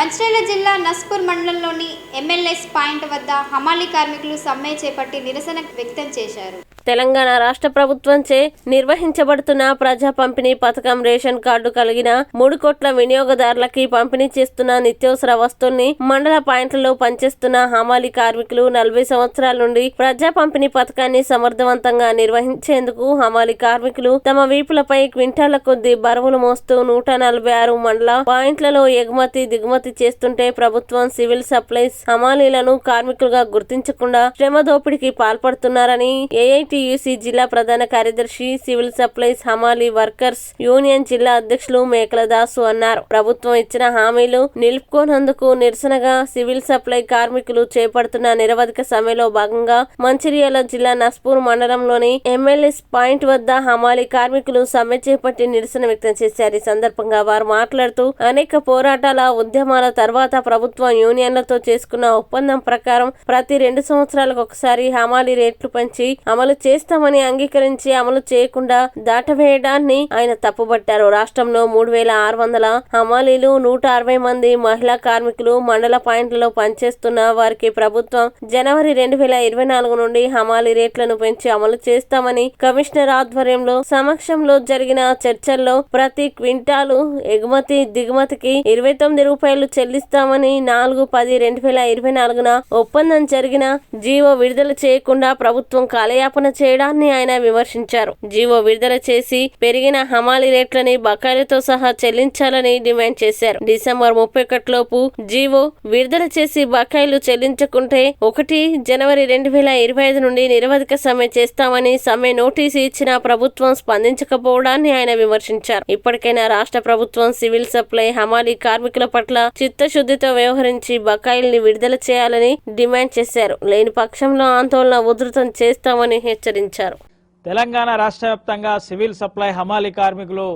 మంచిర్యాల జిల్లా నస్పూర్ మండలంలోని MLS point వద్ద హమాలీ కార్మికులు సమ్మె చేపట్టి నిరసన వ్యక్తం చేశారు. తెలంగాణ రాష్ట్ర ప్రభుత్వంచే నిర్వహించబడుతున్న ప్రజా పంపిణీ పథకం రేషన్ కార్డు కలిగిన 3 కోట్ల వినియోగదారులకి పంపిణీ చేస్తున్న నిత్యావసర వస్తువుల్ని మండల పాయింట్లలో పనిచేస్తున్న హమాలీ కార్మికులు 40 సంవత్సరాల నుండి ప్రజా పంపిణీ పథకాన్ని సమర్థవంతంగా నిర్వహించేందుకు హమాలీ కార్మికులు తమ వీపులపై క్వింటాల కొద్ది బరువులు మోస్తూ 146 మండల పాయింట్లలో ఎగుమతి దిగుమతి చేస్తుంటే ప్రభుత్వం సివిల్ సప్లైస్ హమాలీలను కార్మికులుగా గుర్తించకుండా శ్రమ దోపిడీకి పాల్పడుతున్నారని ఏఐటియుసి జిల్లా ప్రధాన కార్యదర్శి సివిల్ సప్లైస్ హమాలీ వర్కర్స్ యూనియన్ జిల్లా అధ్యక్షులు మేకల దాసు అన్నారు. ప్రభుత్వం ఇచ్చిన హామీలు నిలుపుకోనందుకు నిరసనగా సివిల్ సప్లై కార్మికులు చేపడుతున్న నిరవధిక సమ్మెలో భాగంగా మంచిర్యాల జిల్లా నస్పూర్ మండలంలోని ఎంఎల్ఎస్ పాయింట్ వద్ద హమాలీ కార్మికులు సమ్మె చేపట్టి నిరసన వ్యక్తం చేశారు. ఈ సందర్భంగా వారు మాట్లాడుతూ అనేక పోరాటాల ఉద్యమాల తర్వాత ప్రభుత్వం యూనియన్లతో చేసుకున్న ఒప్పందం ప్రకారం ప్రతి 2 సంవత్సరాలకు ఒకసారి హమాలీ రేట్లు పెంచి అమలు చేస్తామని అంగీకరించి అమలు చేయకుండా దాటవేయడాన్ని ఆయన తప్పుబట్టారు. రాష్ట్రంలో 3600 హమాలీలు 160 మంది మహిళా కార్మికులు మండల పాయింట్లలో పనిచేస్తున్న వారికి ప్రభుత్వం జనవరి 2024 నుండి హమాలీ రేట్లను పెంచి అమలు చేస్తామని కమిషనర్ ఆధ్వర్యంలో సమక్షంలో జరిగిన చర్చల్లో ప్రతి క్వింటాలు ఎగుమతి దిగుమతికి 29 రూపాయలు చెల్లిస్తామని 4/10/2024న ఒప్పందం జరిగిన జీవో విడుదల చేయకుండా ప్రభుత్వం కాలయాపన చేయడాన్ని ఆయన విమర్శించారు. జీవో విడుదల చేసి పెరిగిన హమాలీ రేట్లని బకాయిలతో సహా చెల్లించాలని డిమాండ్ చేశారు. డిసెంబర్ 31 లోపు జీవో విడుదల చేసి బకాయిలు చెల్లించకుంటే 1 జనవరి 2025 నుండి నిరవధిక సమ్మె చేస్తామని సమ్మె నోటీసు ఇచ్చిన ప్రభుత్వం స్పందించకపోవడాన్ని ఆయన విమర్శించారు. ఇప్పటికైనా రాష్ట్ర ప్రభుత్వం సివిల్ సప్లై హమాలీ కార్మికుల పట్ల చిత్తశుద్ధితో వ్యవహరించి బకాయిల్ని విడుదల చేయాలని డిమాండ్ చేశారు. లేని పక్షంలో ఆందోళన ఉధృతం చేస్తామని హెచ్చరించారు. తెలంగాణ రాష్ట్ర వ్యాప్తంగా సివిల్ సప్లై హమాలీ కార్మికులు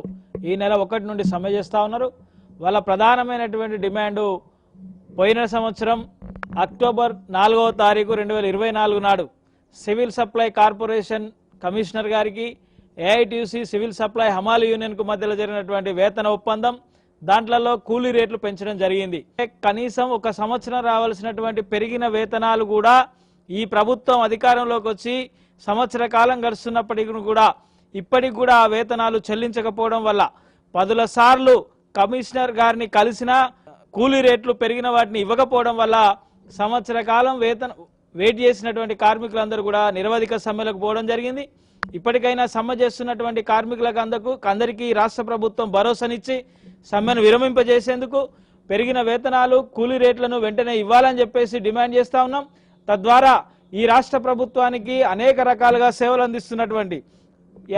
ఈ నెల 1 నుండి సమ్మె చేస్తూ ఉన్నారు. వాళ్ళ ప్రధానమైనటువంటి డిమాండు పోయిన సంవత్సరం అక్టోబర్ 4వ తారీఖు 2024 నాడు సివిల్ సప్లై కార్పొరేషన్ కమిషనర్ గారికి ఏఐటియుసి సివిల్ సప్లై హమాలీ యూనియన్కు మధ్యలో జరిగినటువంటి వేతన ఒప్పందం, దాంట్లో కూలీ రేట్లు పెంచడం జరిగింది. కనీసం 1 సంవత్సరం రావాల్సినటువంటి పెరిగిన వేతనాలు కూడా ఈ ప్రభుత్వం అధికారంలోకి వచ్చి సంవత్సర కాలం గడుస్తున్నప్పటికీ కూడా ఇప్పటికి కూడా ఆ వేతనాలు చెల్లించకపోవడం వల్ల 10 సార్లు కమిషనర్ గారిని కలిసినా కూలీ రేట్లు పెరిగిన వాటిని ఇవ్వకపోవడం వల్ల సంవత్సర కాలం వెయిట్ చేసినటువంటి కార్మికులందరూ కూడా నిరవధిక సమ్మెలకు పోవడం జరిగింది. ఇప్పటికైనా సమ్మె చేస్తున్నటువంటి కార్మికులకు అందరికీ రాష్ట్ర ప్రభుత్వం భరోసానిచ్చి సమ్మెను విరమింపజేసేందుకు పెరిగిన వేతనాలు కూలీ రేట్లను వెంటనే ఇవ్వాలని చెప్పేసి డిమాండ్ చేస్తా ఉన్నాం. తద్వారా ఈ రాష్ట్ర ప్రభుత్వానికి అనేక రకాలుగా సేవలు అందిస్తున్నటువంటి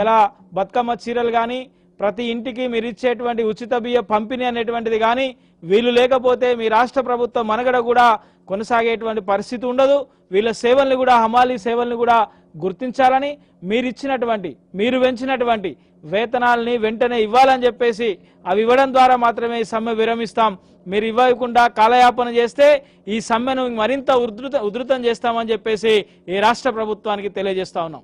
ఎలా బతుకమ్మ చీరలు కానీ ప్రతి ఇంటికి మీరు ఇచ్చేటువంటి ఉచిత బియ్య పంపిణీ అనేటువంటిది కానీ వీళ్ళు లేకపోతే మీ రాష్ట్ర ప్రభుత్వం మనగడ కూడా కొనసాగేటువంటి పరిస్థితి ఉండదు. వీళ్ళ సేవల్ని కూడా హమాలీ సేవల్ని కూడా గుర్తించాలని మీరు పెంచినటువంటి వేతనాలని వెంటనే ఇవ్వాలని చెప్పేసి అవి ఇవ్వడం ద్వారా మాత్రమే ఈ సమ్మె విరమిస్తాం. మీరు ఇవ్వకుండా కాలయాపన చేస్తే ఈ సమ్మెను మరింత ఉధృతం చేస్తామని చెప్పేసి ఈ రాష్ట్ర ప్రభుత్వానికి తెలియజేస్తా ఉన్నాం.